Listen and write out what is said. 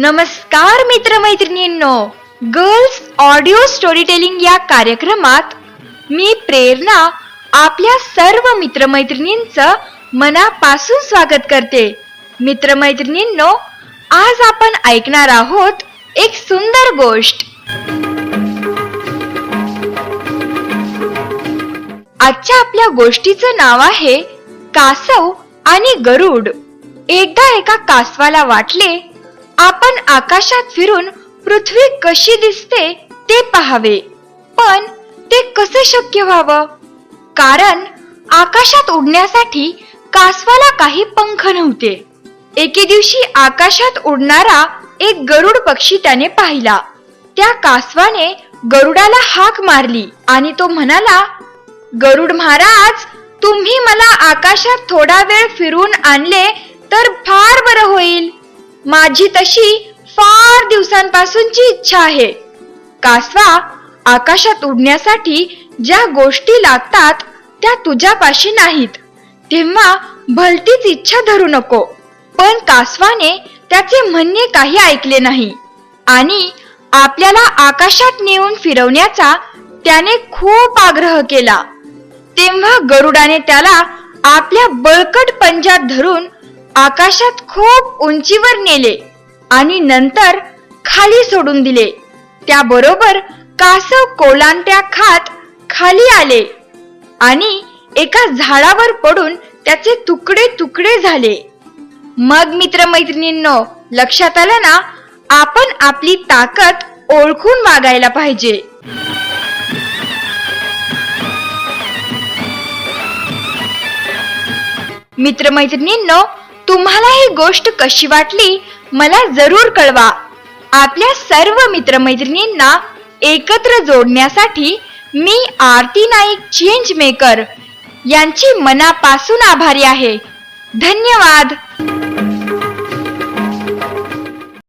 नमस्कार मित्रमैत्रिणींनो, girls audio story telling या कार्यक्रमात मी प्रेरणा आपल्या सर्व मित्रमैत्रिणींचं मनापासून स्वागत करते. मित्रमैत्रिणींनो, आज आपण ऐकणार आहोत एक सुंदर गोष्ट. आजच्या आपल्या गोष्टीचं नाव आहे कासव आणि गरुड. एकदा एका कासवाला वाटले आपण आकाशात फिरून पृथ्वी कशी दिसते ते पाहावे, पण ते कसे शक्य व्हावं? कारण आकाशात उडण्यासाठी कासवाला काही पंख नव्हते. एके दिवशी आकाशात उडणारा एक गरुड पक्षी त्याने पाहिला. त्या कासवाने गरुडाला हाक मारली आणि तो म्हणाला, गरुड महाराज, तुम्ही मला आकाशात थोडा वेळ फिरून आणले तर फार बरं होईल. माझी तशी फार दिवसांपासूनची इच्छा आहे. कासवा, आकाशात उडण्यासाठी ज्या गोष्टी लागतात त्या तुझ्यापाशी नाहीत, तेव्हा भलतीच इच्छा धरू नको. पण कासवाने त्याचे म्हणणे काही ऐकले नाही आणि आपल्याला आकाशात नेऊन फिरवण्याचा त्याने खूप आग्रह केला. तेव्हा गरुडाने त्याला आपल्या बळकट पंजात धरून आकाशात खूप उंचीवर नेले आणि नंतर खाली सोडून दिले. त्याबरोबर कासव कोलांट्या खात खाली आले आणि एका झाडावर पडून त्याचे तुकडे तुकडे झाले. मग मित्रमैत्रिणींनो, लक्षात आलं ना, आपण आपली ताकद ओळखून वागायला पाहिजे. मित्रमैत्रिणींनो, तुम्हाला ही गोष्ट कशी वाटली मला जरूर कळवा. आपल्या सर्व मित्रमैत्रिणींना एकत्र जोडण्यासाठी मी आरती नाईक चेंज मेकर यांची मनापासून आभारी आहे. धन्यवाद.